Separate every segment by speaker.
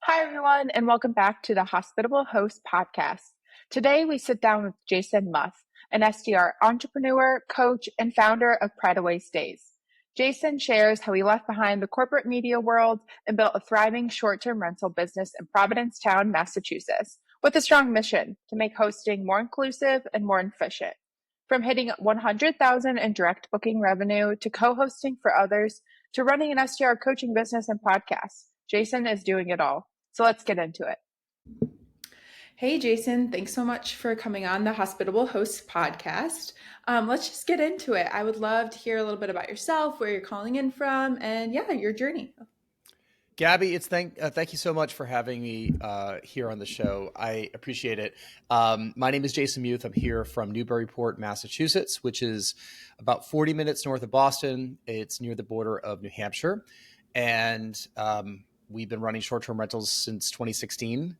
Speaker 1: Hi, everyone, and welcome back to the Hospitable Host podcast. Today, we sit down with Jason Muth, an SDR entrepreneur, coach, and founder of Pride Away Stays. Jason shares how he left behind the corporate media world and built a thriving short-term rental business in Provincetown, Massachusetts, with a strong mission to make hosting more inclusive and more efficient. From hitting 100,000 in direct booking revenue to co-hosting for others to running an SDR coaching business and podcast, Jason is doing it all. So let's get into it. Hey, Jason, thanks so much for coming on the Hospitable Hosts podcast. Let's just get into it. I would love to hear a little bit about yourself, where you're calling in from, and your journey.
Speaker 2: Gabby, thank you so much for having me here on the show. I appreciate it. My name is Jason Muth. I'm here from Newburyport, Massachusetts, which is about 40 minutes north of Boston. It's near the border of New Hampshire. And we've been running short-term rentals since 2016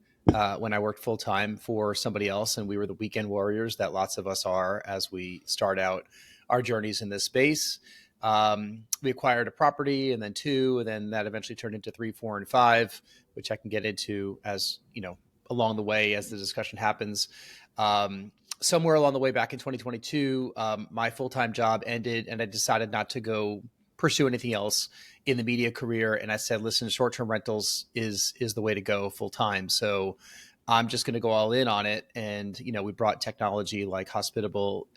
Speaker 2: when I worked full-time for somebody else. And we were the weekend warriors that lots of us are as we start out our journeys in this space. We acquired a property and then two, and then that eventually turned into 3, 4, and 5, which I can get into as, along the way as the discussion happens. Somewhere along the way back in 2022, my full-time job ended and I decided not to go pursue anything else in the media career. And I said, listen, short-term rentals is the way to go full-time. So I'm just going to go all in on it. And, we brought technology like Hospitable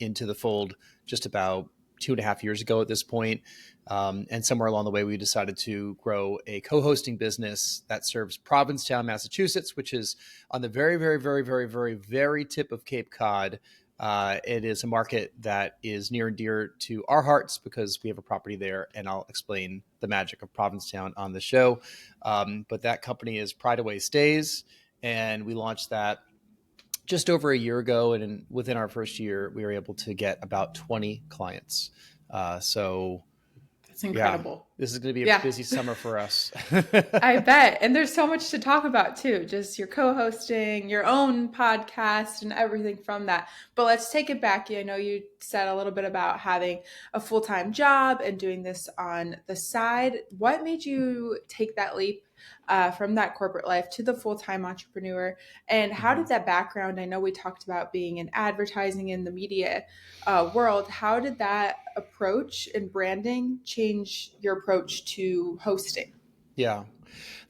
Speaker 2: into the fold just about 2.5 years ago at this point. And somewhere along the way, we decided to grow a co-hosting business that serves Provincetown, Massachusetts, which is on the very, very, very, very, very, very tip of Cape Cod. It is a market that is near and dear to our hearts because we have a property there, and I'll explain the magic of Provincetown on the show. But that company is Pride Away Stays, and we launched that just over a year ago, and within our first year, we were able to get about 20 clients. So
Speaker 1: that's incredible.
Speaker 2: Yeah, this is going to be a busy summer for us.
Speaker 1: I bet. And there's so much to talk about too, just your co-hosting, your own podcast and everything from that. But let's take it back. I know you said a little bit about having a full-time job and doing this on the side. What made you take that leap from that corporate life to the full-time entrepreneur? And how did that background, I know we talked about being in advertising in the media world, how did that approach and branding change your approach to hosting?
Speaker 2: Yeah,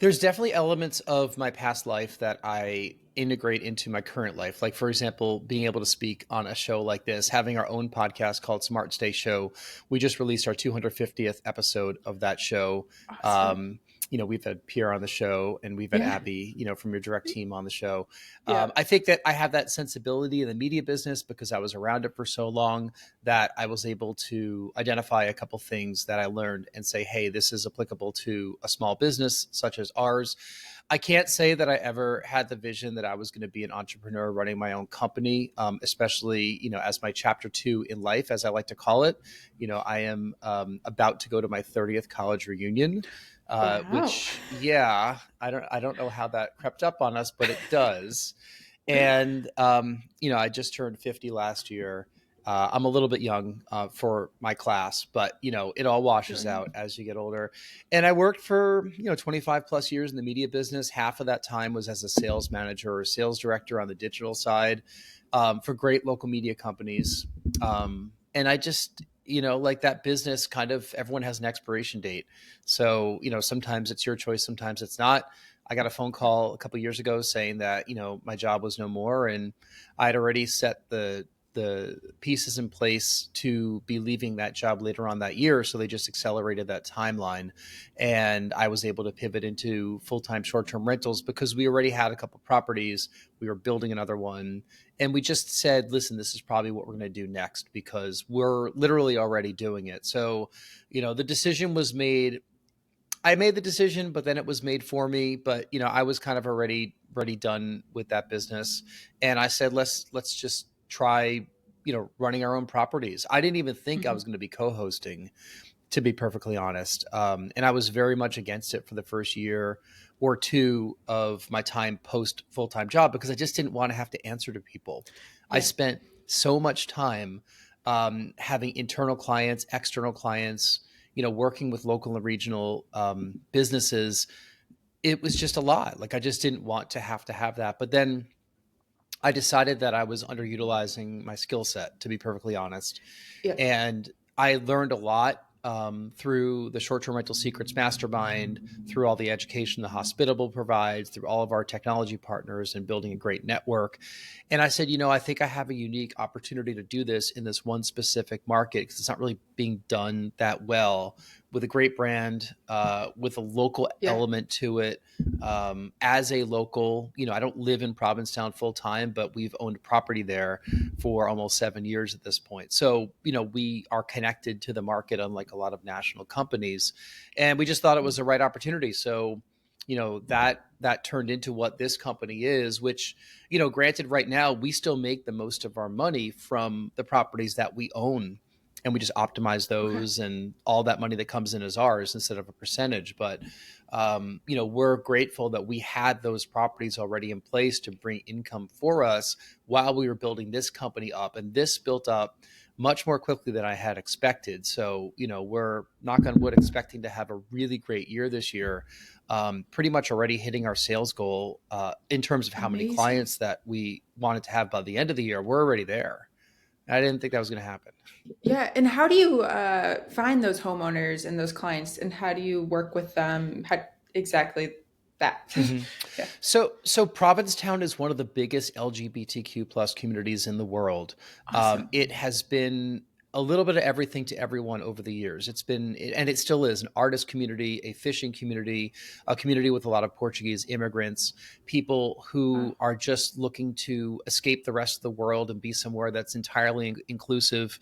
Speaker 2: there's definitely elements of my past life that I integrate into my current life. Like, for example, being able to speak on a show like this, having our own podcast called Smart Stay Show. We just released our 250th episode of that show. Awesome. We've had Pierre on the show and we've had Abby, from your direct team on the show. I think that I have that sensibility in the media business because I was around it for so long that I was able to identify a couple things that I learned and say, hey, this is applicable to a small business such as ours. I can't say that I ever had the vision that I was going to be an entrepreneur running my own company, especially, as my chapter 2 in life, as I like to call it. I am about to go to my 30th college reunion.
Speaker 1: Wow.
Speaker 2: Which, I don't know how that crept up on us, but it does. And, I just turned 50 last year. I'm a little bit young for my class, but, it all washes out as you get older. And I worked for, 25 plus years in the media business. Half of that time was as a sales manager or sales director on the digital side for great local media companies. And I just, like that business kind of, everyone has an expiration date. So, sometimes it's your choice, sometimes it's not. I got a phone call a couple of years ago saying that, my job was no more, and I'd already set the pieces in place to be leaving that job later on that year. So they just accelerated that timeline. And I was able to pivot into full-time short-term rentals because we already had a couple of properties. We were building another one. And we just said, listen, this is probably what we're going to do next because we're literally already doing it. So, the decision was made. I made the decision, but then it was made for me. But, I was kind of already done with that business. And I said, let's just try, running our own properties. I didn't even think I was going to be co-hosting, to be perfectly honest. And I was very much against it for the first year or two of my time post full-time job because I just didn't want to have to answer to people. I spent so much time having internal clients, external clients, working with local and regional businesses it was just a lot. Like I just didn't want to have that. But then I decided that I was underutilizing my skill set, to be perfectly honest.
Speaker 3: Yeah.
Speaker 2: And I learned a lot through the Short Term Rental Secrets Mastermind, through all the education the Hospitable provides, through all of our technology partners, and building a great network. And I said, I think I have a unique opportunity to do this in this one specific market because it's not really being done that well, with a great brand, with a local
Speaker 3: Yeah.
Speaker 2: element to it. As a local, I don't live in Provincetown full time, but we've owned property there for almost 7 years at this point. So, we are connected to the market, unlike a lot of national companies. And we just thought it was the right opportunity. So, that turned into what this company is, which, granted, right now, we still make the most of our money from the properties that we own. And we just optimize those, and all that money that comes in is ours instead of a percentage. But, we're grateful that we had those properties already in place to bring income for us while we were building this company up. And this built up much more quickly than I had expected. So, we're, knock on wood, expecting to have a really great year this year. Pretty much already hitting our sales goal in terms of how many clients that we wanted to have by the end of the year. We're already there. I didn't think that was going to happen.
Speaker 3: Yeah. And how do you find those homeowners and those clients, and how do you work with them? How, exactly that.
Speaker 2: Mm-hmm.
Speaker 3: Yeah.
Speaker 2: So Provincetown is one of the biggest LGBTQ plus communities in the world.
Speaker 3: Awesome.
Speaker 2: It has been a little bit of everything to everyone over the years. It's been, and it still is, an artist community, a fishing community, a community with a lot of Portuguese immigrants, people who are just looking to escape the rest of the world and be somewhere that's entirely inclusive.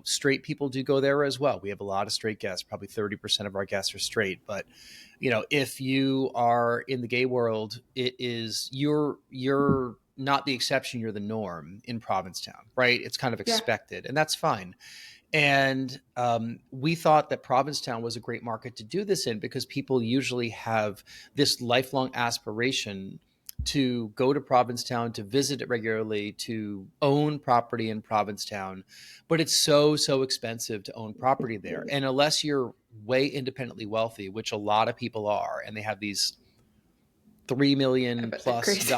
Speaker 2: Straight people do go there as well. We have a lot of straight guests. Probably 30% of our guests are straight, but if you are in the gay world, it is you're not the exception, you're the norm in Provincetown, right? It's kind of expected, and that's fine. And we thought that Provincetown was a great market to do this in because people usually have this lifelong aspiration to go to Provincetown, to visit it regularly, to own property in Provincetown. But it's so expensive to own property there. And unless you're way independently wealthy, which a lot of people are, and they have these $3 million plus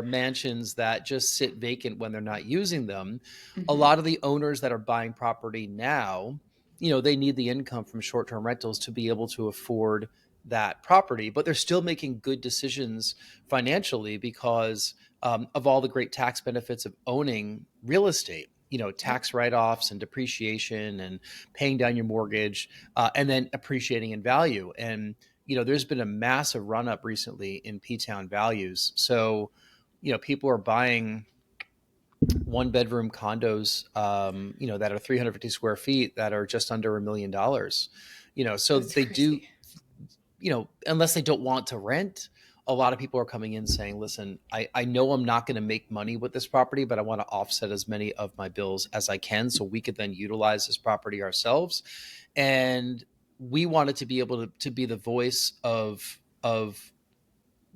Speaker 2: mansions that just sit vacant when they're not using them. A lot of the owners that are buying property now, they need the income from short-term rentals to be able to afford that property, but they're still making good decisions financially because of all the great tax benefits of owning real estate. Tax write-offs and depreciation and paying down your mortgage and then appreciating in value. And there's been a massive run up recently in P-Town values. So, people are buying 1-bedroom condos, that are 350 square feet that are just under $1 million. So that's they crazy. Do, unless they don't want to rent, a lot of people are coming in saying, listen, I know I'm not going to make money with this property, but I want to offset as many of my bills as I can so we could then utilize this property ourselves. And we wanted to be able to be the voice of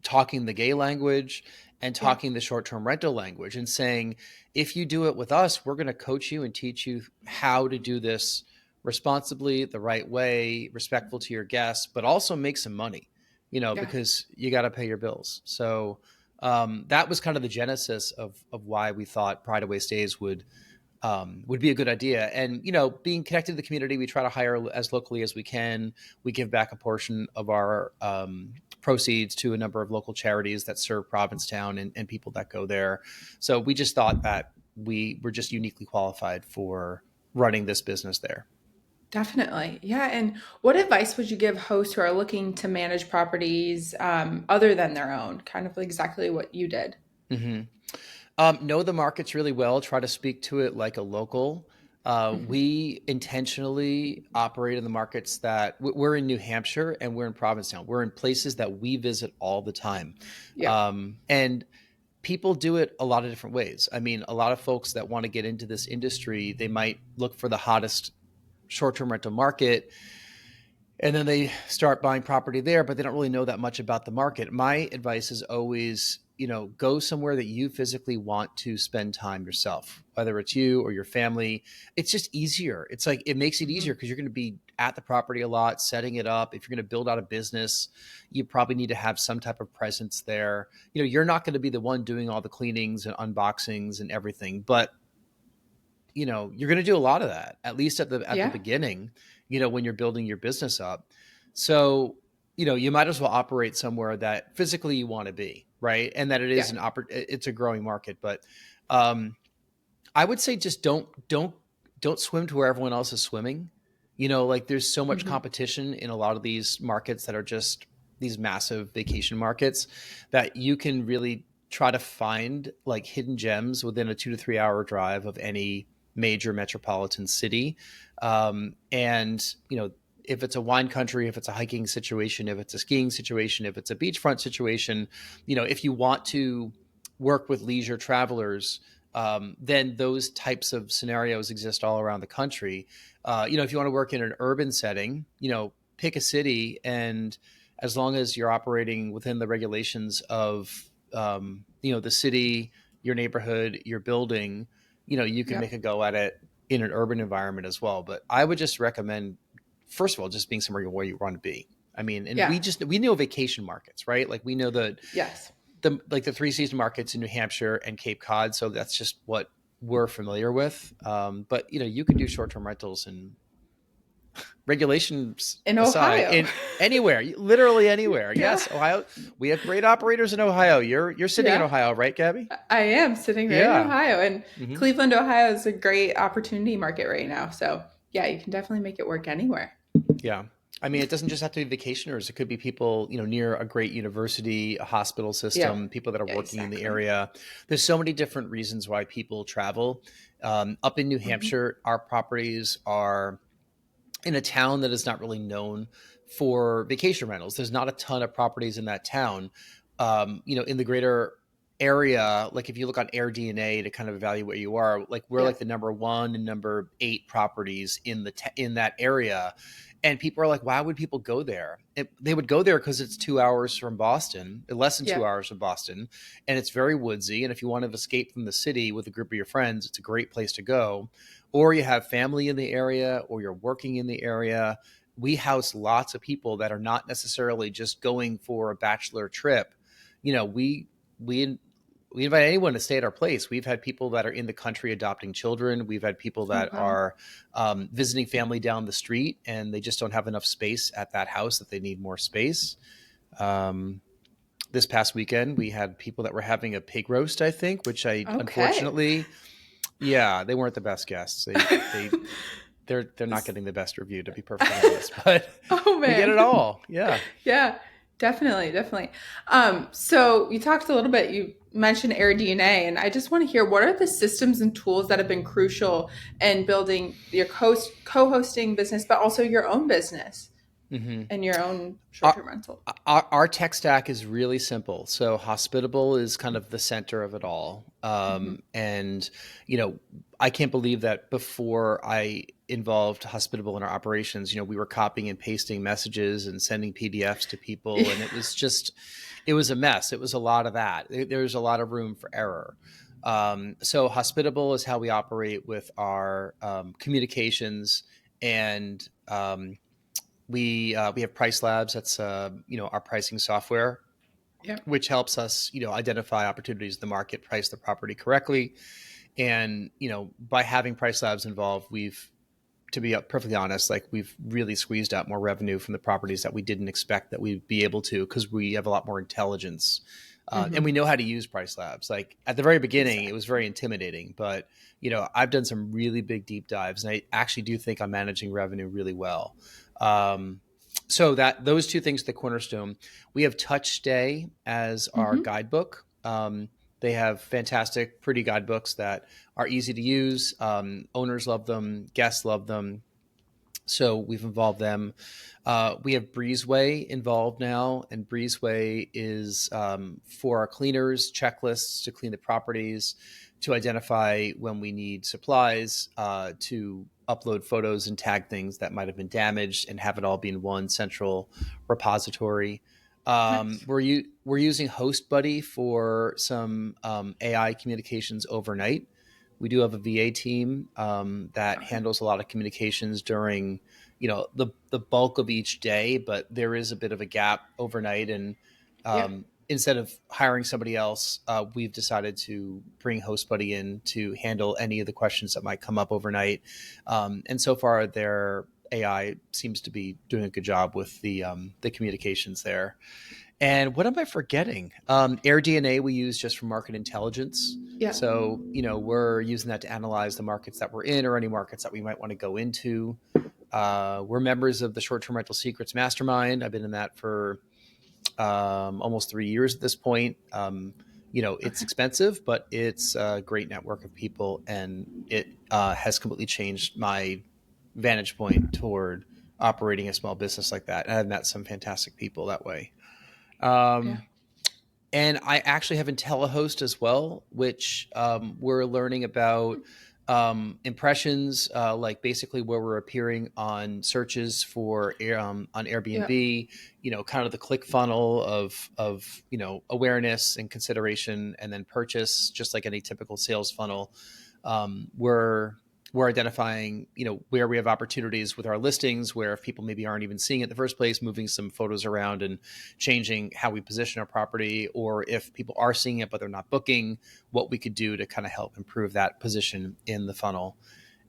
Speaker 2: talking the gay language and talking the short-term rental language and saying, if you do it with us, we're going to coach you and teach you how to do this responsibly, the right way, respectful to your guests, but also make some money, because you got to pay your bills. So that was kind of the genesis of why we thought Pride Away Stays would be a good idea. And, being connected to the community, we try to hire as locally as we can. We give back a portion of our proceeds to a number of local charities that serve Provincetown and people that go there. So we just thought that we were just uniquely qualified for running this business there.
Speaker 3: Definitely. Yeah. And what advice would you give hosts who are looking to manage properties other than their own? Kind of exactly what you did.
Speaker 2: Mm-hmm. Know the markets really well. Try to speak to it like a local. We intentionally operate in the markets that we're in New Hampshire and we're in Provincetown. We're in places that we visit all the time.
Speaker 3: Yeah.
Speaker 2: And people do it a lot of different ways. I mean, a lot of folks that want to get into this industry, they might look for the hottest short-term rental market, and then they start buying property there, but they don't really know that much about the market. My advice is always, go somewhere that you physically want to spend time yourself, whether it's you or your family. It's just easier. It's like, it makes it easier because you're going to be at the property a lot, setting it up. If you're going to build out a business, you probably need to have some type of presence there. You're not going to be the one doing all the cleanings and unboxings and everything, but you're going to do a lot of that, at least at the
Speaker 3: Yeah.
Speaker 2: beginning, when you're building your business up. So, you might as well operate somewhere that physically you want to be, right? And that it is
Speaker 3: Yeah.
Speaker 2: it's a growing market. But I would say just don't swim to where everyone else is swimming. Like there's so much
Speaker 3: Hmm.
Speaker 2: competition in a lot of these markets that are just these massive vacation markets that you can really try to find like hidden gems within a 2 to 3 hour drive of any major metropolitan city. And if it's a wine country, if it's a hiking situation, if it's a skiing situation, if it's a beachfront situation, if you want to work with leisure travelers, then those types of scenarios exist all around the country. If you want to work in an urban setting, pick a city, and as long as you're operating within the regulations of, the city, your neighborhood, your building, you can
Speaker 3: Yeah.
Speaker 2: make a go at it in an urban environment as well. But I would just recommend, first of all, just being somewhere where you want to be. I mean, and
Speaker 3: Yeah.
Speaker 2: we know vacation markets, right? Like we know
Speaker 3: Yes.
Speaker 2: the three season markets in New Hampshire and Cape Cod. So that's just what we're familiar with. But you can do short term rentals and regulations
Speaker 3: In
Speaker 2: aside
Speaker 3: Ohio.
Speaker 2: in anywhere, literally anywhere.
Speaker 3: Yeah.
Speaker 2: Yes, Ohio. We have great operators in Ohio. You're sitting in
Speaker 3: Yeah.
Speaker 2: Ohio, right, Gabby?
Speaker 3: I am sitting right in
Speaker 2: Yeah.
Speaker 3: Ohio, and
Speaker 2: Hmm.
Speaker 3: Cleveland, Ohio is a great opportunity market right now. So, yeah, you can definitely make it work anywhere.
Speaker 2: Yeah. I mean, it doesn't just have to be vacationers. It could be people, near a great university, a hospital
Speaker 3: Yeah.
Speaker 2: system, people that are
Speaker 3: Yeah,
Speaker 2: working in the
Speaker 3: exactly.
Speaker 2: area. There's so many different reasons why people travel. Up in New
Speaker 3: Hmm.
Speaker 2: Hampshire, our properties are in a town that is not really known for vacation rentals. There's not a ton of properties in that town. In the greater area, like if you look on AirDNA to kind of evaluate where you are, like we're
Speaker 3: Yeah.
Speaker 2: like the number 1 and number 8 properties in that area. And people are like, why would people go there? They would go there because it's 2 hours from Boston, less than
Speaker 3: Yeah.
Speaker 2: 2 hours from Boston, and it's very woodsy. And if you want to escape from the city with a group of your friends, it's a great place to go. Or you have family in the area, or you're working in the area. We house lots of people that are not necessarily just going for a bachelor trip. We we invite anyone to stay at our place. We've had people that are in the country adopting children. We've had people
Speaker 3: Oh,
Speaker 2: that
Speaker 3: wow.
Speaker 2: are visiting family down the street, and they just don't have enough space at that house, that they need more space. Um, this past weekend, we had people that were having a pig roast, I think, which I
Speaker 3: Okay.
Speaker 2: unfortunately, yeah, they weren't the best guests. They're not getting the best review, to be perfectly honest, but
Speaker 3: Oh,
Speaker 2: we get
Speaker 3: man.
Speaker 2: it all. Yeah.
Speaker 3: Yeah, definitely, definitely. So you talked a little bit, you mentioned AirDNA, and I just want to hear what are the systems and tools that have been crucial in building your co-hosting business, but also your own business
Speaker 2: Hmm.
Speaker 3: and your own
Speaker 2: Our,
Speaker 3: short-term rental.
Speaker 2: our tech stack is really simple. So Hospitable is kind of the center of it all.
Speaker 3: Hmm.
Speaker 2: And, I can't believe that before I involved Hospitable in our operations, we were copying and pasting messages and sending PDFs to people. And it was a mess. It was a lot of that. There's a lot of room for error. So Hospitable is how we operate with our communications, and we have Price Labs. That's our pricing software,
Speaker 3: Yeah.
Speaker 2: which helps us identify opportunities in the market, price the property correctly, and by having Price Labs involved, we've, to be perfectly honest, like we've really squeezed out more revenue from the properties that we didn't expect that we'd be able to, because we have a lot more intelligence. And
Speaker 3: Hmm.
Speaker 2: we know how to use Price Labs. Like at the very beginning, it was
Speaker 3: Exactly.
Speaker 2: very intimidating, but I've done some really big deep dives, and I actually do think I'm managing revenue really well. Um, so that those two things are the cornerstone. We have Touch Stay as our
Speaker 3: Hmm.
Speaker 2: guidebook. They have fantastic, pretty guidebooks that are easy to use. Owners love them, guests love them. So we've involved them. We have Breezeway involved now, and Breezeway is for our cleaners, checklists to clean the properties, to identify when we need supplies, to upload photos and tag things that might have been damaged, and have it all be in one central repository.
Speaker 3: Nice.
Speaker 2: We're using HostBuddy for some AI communications overnight. We do have a VA team that
Speaker 3: Okay.
Speaker 2: handles a lot of communications during the bulk of each day, but there is a bit of a gap overnight. And
Speaker 3: Yeah.
Speaker 2: instead of hiring somebody else, we've decided to bring HostBuddy in to handle any of the questions that might come up overnight. And so far, their AI seems to be doing a good job with the communications there. And what am I forgetting? AirDNA we use just for market intelligence.
Speaker 3: Yeah.
Speaker 2: So, we're using that to analyze the markets that we're in or any markets that we might want to go into. We're members of the Short-Term Rental Secrets Mastermind. I've been in that for almost 3 years at this point. It's expensive, but it's a great network of people, and it has completely changed my vantage point toward operating a small business like that. And I've met some fantastic people that way.
Speaker 3: Yeah.
Speaker 2: And I actually have IntelliHost as well, which we're learning about impressions, like basically where we're appearing on searches for on Airbnb. Kind of the click funnel of awareness and consideration, and then purchase, just like any typical sales funnel. We're identifying, where we have opportunities with our listings, where if people maybe aren't even seeing it in the first place, moving some photos around and changing how we position our property, or if people are seeing it but they're not booking, what we could do to kind of help improve that position in the funnel.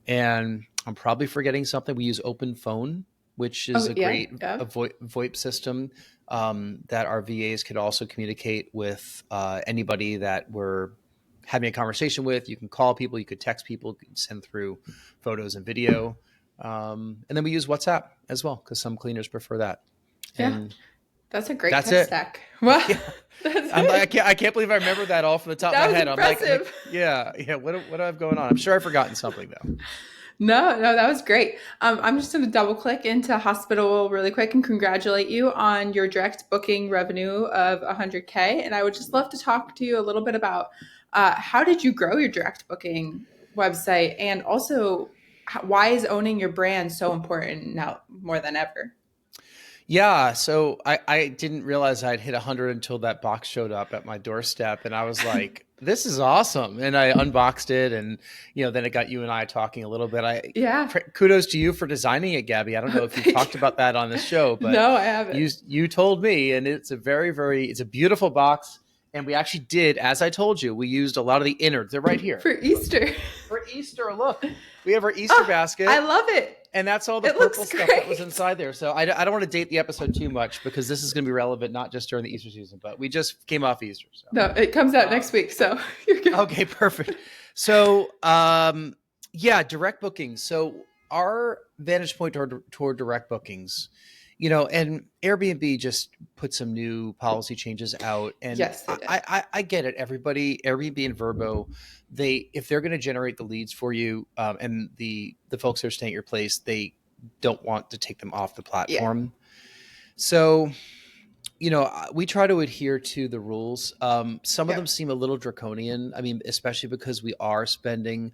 Speaker 2: And I'm probably forgetting something. We use Open Phone, which is a great VoIP system that our VAs could also communicate with anybody that we're having a conversation with. You can call people, you could text people, you can send through photos and video. And then we use WhatsApp as well, because some cleaners prefer that. And
Speaker 3: that's a great tech stack. Well,
Speaker 2: I can't believe I remember that all from the top of my head.
Speaker 3: Impressive.
Speaker 2: I'm like, what do I have going on? I'm sure I've forgotten something though.
Speaker 3: No, that was great. I'm just going to double click into Hospitable really quick and congratulate you on your direct booking revenue of 100K. And I would just love to talk to you a little bit about how did you grow your direct booking website, and also why is owning your brand so important now more than ever?
Speaker 2: Yeah, so I didn't realize I'd hit 100 until that box showed up at my doorstep, and I was like, this is awesome. And I unboxed it, and then it got you and I talking a little bit. Kudos to you for designing it, Gabby. I don't know if you've talked about that on this show, but
Speaker 3: no, I haven't.
Speaker 2: You told me, and it's a it's a beautiful box. And we actually did, as I told you, we used a lot of the innards. They're right here.
Speaker 3: For Easter.
Speaker 2: For Easter, look. We have our Easter basket.
Speaker 3: I love it.
Speaker 2: And that's all the purple stuff that was inside there. So I don't want to date the episode too much, because this is going to be relevant not just during the Easter season, but we just came off Easter. So.
Speaker 3: No, it comes out next week, so you're good.
Speaker 2: Okay, perfect. So, direct bookings. So our vantage point toward direct bookings, and Airbnb just put some new policy changes out. And
Speaker 3: yes,
Speaker 2: I get it. Everybody, Airbnb and Vrbo, if they're going to generate the leads for you, and the folks that are staying at your place, they don't want to take them off the platform. Yeah. So, we try to adhere to the rules. Some of them seem a little draconian. I mean, especially because we are spending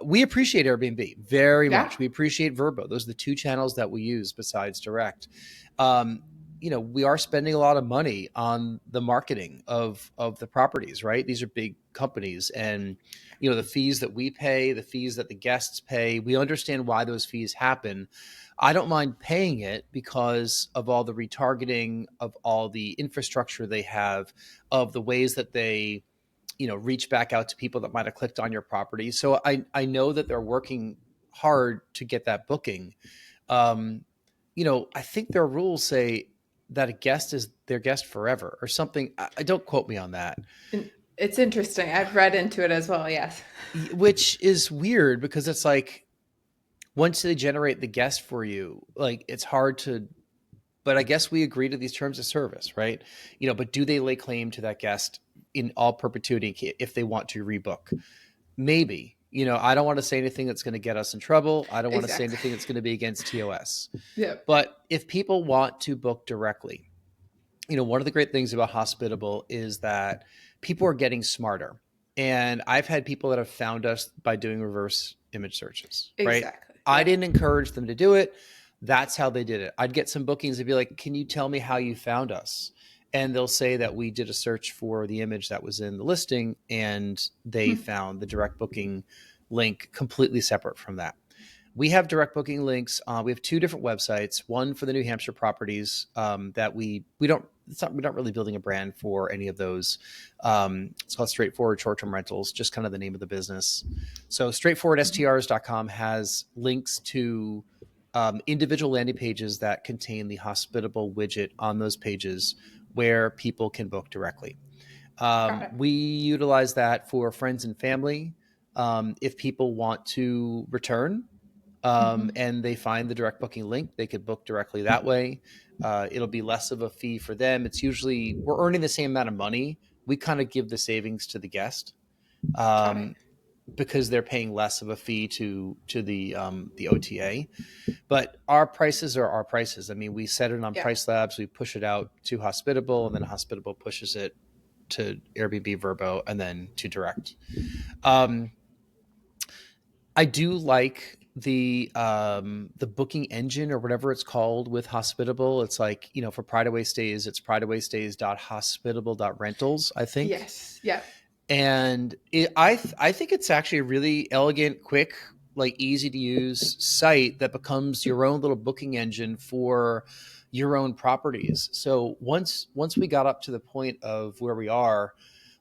Speaker 2: we appreciate Airbnb very much. We appreciate Vrbo. Those are the two channels that we use besides direct. We are spending a lot of money on the marketing of the properties, right? These are big companies, and the fees that we pay, the fees that the guests pay, we understand why those fees happen. I don't mind paying it because of all the retargeting, of all the infrastructure they have, of the ways that they reach back out to people that might have clicked on your property. So I know that they're working hard to get that booking. I think their rules say that a guest is their guest forever or something. I don't quote me on that.
Speaker 3: It's interesting. I've read into it as well. Yes.
Speaker 2: Which is weird, because it's like, once they generate the guest for you, like, it's hard to, but I guess we agree to these terms of service, right? But do they lay claim to that guest in all perpetuity if they want to rebook? Maybe. I don't want to say anything that's going to get us in trouble. I don't want to say anything that's going to be against TOS.
Speaker 3: Yeah.
Speaker 2: But if people want to book directly, one of the great things about Hospitable is that people are getting smarter. And I've had people that have found us by doing reverse image searches, right?
Speaker 3: Exactly.
Speaker 2: I didn't encourage them to do it. That's how they did it. I'd get some bookings and be like, can you tell me how you found us? And they'll say that we did a search for the image that was in the listing, and they found the direct booking link completely separate from that. We have direct booking links. We have two different websites. One for the New Hampshire properties that we don't. We're not really building a brand for any of those. It's called Straightforward Short-Term Rentals, just kind of the name of the business. So straightforwardstrs.com has links to individual landing pages that contain the hospitable widget on those pages where people can book directly.
Speaker 3: Got it.
Speaker 2: We utilize that for friends and family. If people want to return and they find the direct booking link, they could book directly that way. It'll be less of a fee for them. It's usually we're earning the same amount of money. We kind of give the savings to the guest
Speaker 3: Got it.
Speaker 2: because they're paying less of a fee to the OTA. But our prices are our prices. I mean, we set it on Price Labs, we push it out to Hospitable, and then Hospitable pushes it to Airbnb, Vrbo, and then to direct. I do like the booking engine or whatever it's called with Hospitable. It's like, for Pride Away Stays, it's prideawaystays.hospitable.rentals, I think.
Speaker 3: Yes. Yeah.
Speaker 2: And I think it's actually a really elegant, quick, like easy to use site that becomes your own little booking engine for your own properties. So once we got up to the point of where we are,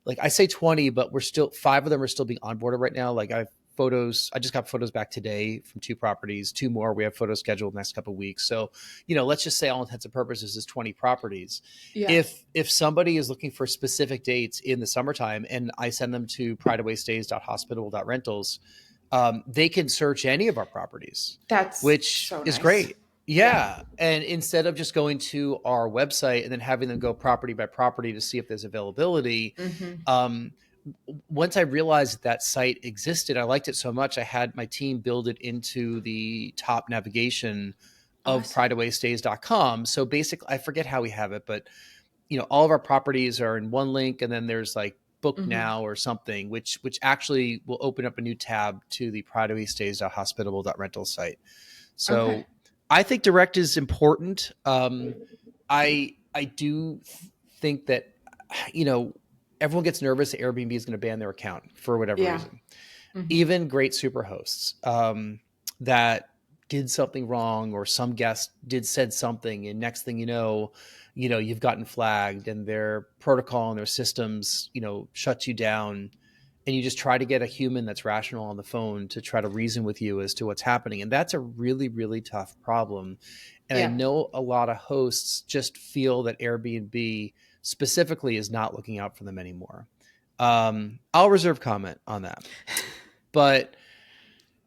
Speaker 2: like I say 20, but we're still 5 of them are still being onboarded right now. Like I just got photos back today from 2 properties, 2 more. We have photos scheduled next couple of weeks. So, let's just say all intents and purposes is 20 properties.
Speaker 3: Yeah.
Speaker 2: If somebody is looking for specific dates in the summertime and I send them to prideawaystays.hospitable.rentals, they can search any of our properties, which
Speaker 3: so
Speaker 2: is
Speaker 3: nice.
Speaker 2: great. Yeah. And instead of just going to our website and then having them go property by property to see if there's availability, once I realized that site existed, I liked it so much, I had my team build it into the top navigation of prideawaystays.com. So basically, I forget how we have it, but all of our properties are in one link, and then there's like book now or something, which actually will open up a new tab to the prideawaystays.hospitable.rental site. So I think direct is important. I do think that, everyone gets nervous that Airbnb is going to ban their account for whatever reason. Even great superhosts that did something wrong, or some guest said something, and next thing you've gotten flagged, and their protocol and their systems, shuts you down, and you just try to get a human that's rational on the phone to try to reason with you as to what's happening. And that's a really, really tough problem. And I know a lot of hosts just feel that Airbnb specifically is not looking out for them anymore. I'll reserve comment on that. But,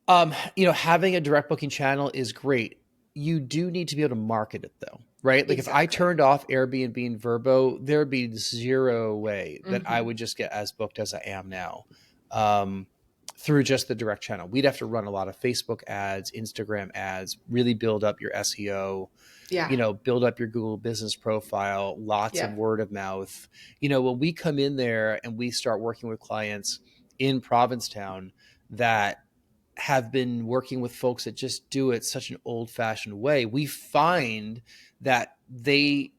Speaker 2: having a direct booking channel is great. You do need to be able to market it though, right? Like if I turned off Airbnb and Vrbo, there'd be zero way that I would just get as booked as I am now. Through just the direct channel. We'd have to run a lot of Facebook ads, Instagram ads, really build up your SEO, build up your Google business profile, lots of word of mouth. When we come in there and we start working with clients in Provincetown that have been working with folks that just do it such an old-fashioned way, we find that they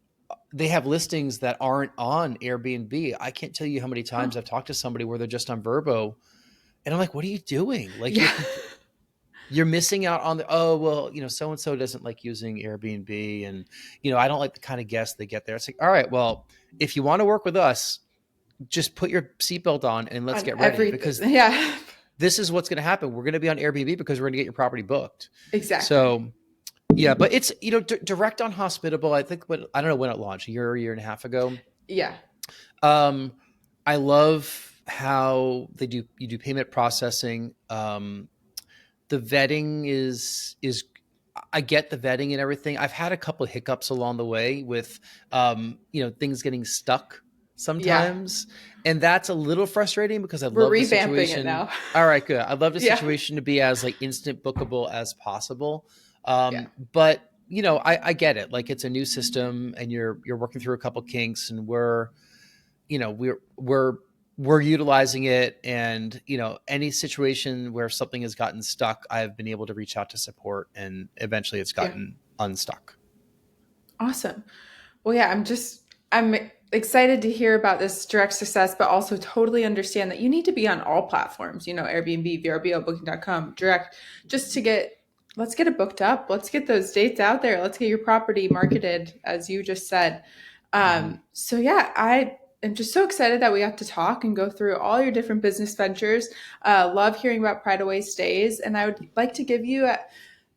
Speaker 2: have listings that aren't on Airbnb. I can't tell you how many times I've talked to somebody where they're just on Vrbo, and I'm like, what are you doing? Like you're missing out on so-and-so doesn't like using Airbnb, and, I don't like the kind of guests they get there. It's like, all right, well, if you want to work with us, just put your seatbelt on and let's get ready, because this is what's going to happen. We're going to be on Airbnb because we're going to get your property booked.
Speaker 3: Exactly.
Speaker 2: So but it's, direct on Hospitable. I think I don't know when it launched, a year and a half ago.
Speaker 3: Yeah.
Speaker 2: I love how you do payment processing. The vetting is I get the vetting and everything. I've had a couple of hiccups along the way with, things getting stuck sometimes. And that's a little frustrating because I'd love the situation. It now. All right, good. I'd love the situation to be as like instant bookable as possible. But I get it. Like it's a new system and you're working through a couple kinks, and we're utilizing it, and any situation where something has gotten stuck, I've been able to reach out to support, and eventually it's gotten unstuck.
Speaker 3: Awesome. Well, I'm excited to hear about this direct success, but also totally understand that you need to be on all platforms, Airbnb, VRBO, Booking.com, direct, just to get let's get it booked up. Let's get those dates out there. Let's get your property marketed, as you just said. So yeah, I am just so excited that we got to talk and go through all your different business ventures. Love hearing about Pride Away Stays, and I would like to give you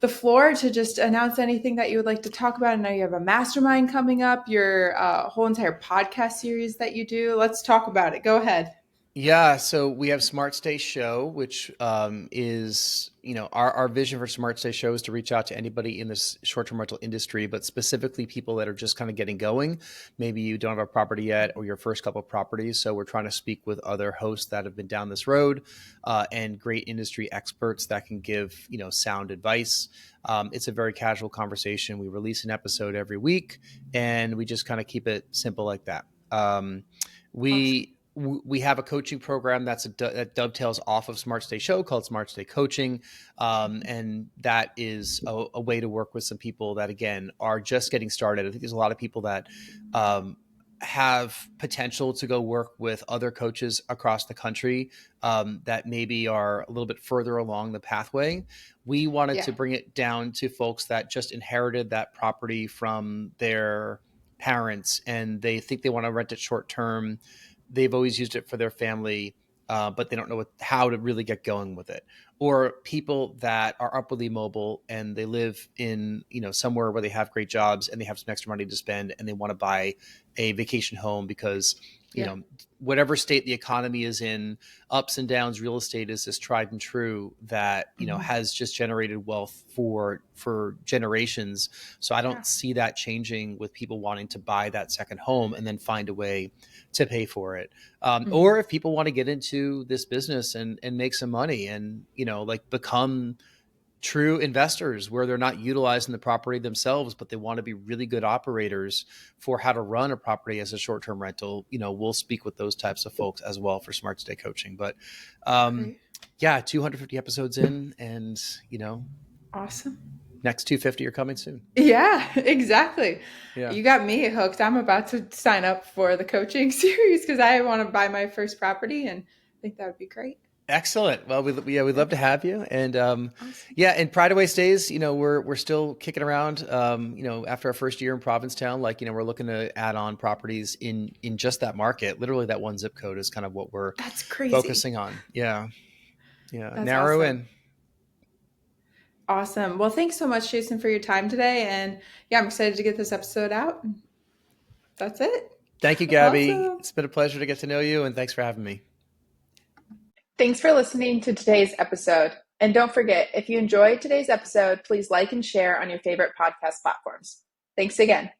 Speaker 3: the floor to just announce anything that you would like to talk about. I know you have a mastermind coming up, your whole entire podcast series that you do. Let's talk about it. Go ahead.
Speaker 2: Yeah, so we have Smart Stay Show, which is, our vision for Smart Stay Show is to reach out to anybody in this short-term rental industry, but specifically people that are just kind of getting going. Maybe you don't have a property yet or your first couple of properties. So we're trying to speak with other hosts that have been down this road and great industry experts that can give, sound advice. It's a very casual conversation. We release an episode every week and we just kind of keep it simple like that. We have a coaching program that dovetails off of Smart Stay Show called Smart Stay Coaching. And that is a way to work with some people that, again, are just getting started. I think there's a lot of people that have potential to go work with other coaches across the country that maybe are a little bit further along the pathway. We wanted to bring it down to folks that just inherited that property from their parents and they think they want to rent it short term. They've always used it for their family, but they don't know how to really get going with it. Or people that are upwardly mobile and they live in, somewhere where they have great jobs and they have some extra money to spend and they want to buy a vacation home because, whatever state the economy is in, ups and downs, real estate is this tried and true that, has just generated wealth for generations. So I don't see that changing with people wanting to buy that second home and then find a way to pay for it. Or if people want to get into this business and make some money and, become true investors where they're not utilizing the property themselves, but they want to be really good operators for how to run a property as a short-term rental. We'll speak with those types of folks as well for Smart Stay Coaching. But 250 episodes in and,
Speaker 3: awesome.
Speaker 2: Next 250 are coming soon.
Speaker 3: Yeah, exactly.
Speaker 2: Yeah.
Speaker 3: You got me hooked. I'm about to sign up for the coaching series because I want to buy my first property and I think that would be great.
Speaker 2: Excellent. Well, we'd love to have you. And awesome. And Pride Away Stays, we're still kicking around, after our first year in Provincetown, we're looking to add on properties in just that market. Literally that one zip code is kind of what we're focusing on. Yeah. Yeah.
Speaker 3: That's
Speaker 2: narrow
Speaker 3: awesome.
Speaker 2: in.
Speaker 3: Awesome. Well, thanks so much, Jason, for your time today. And I'm excited to get this episode out. That's it.
Speaker 2: Thank you, Gabby. Awesome. It's been a pleasure to get to know you and thanks for having me.
Speaker 1: Thanks for listening to today's episode. And don't forget, if you enjoyed today's episode, please like and share on your favorite podcast platforms. Thanks again.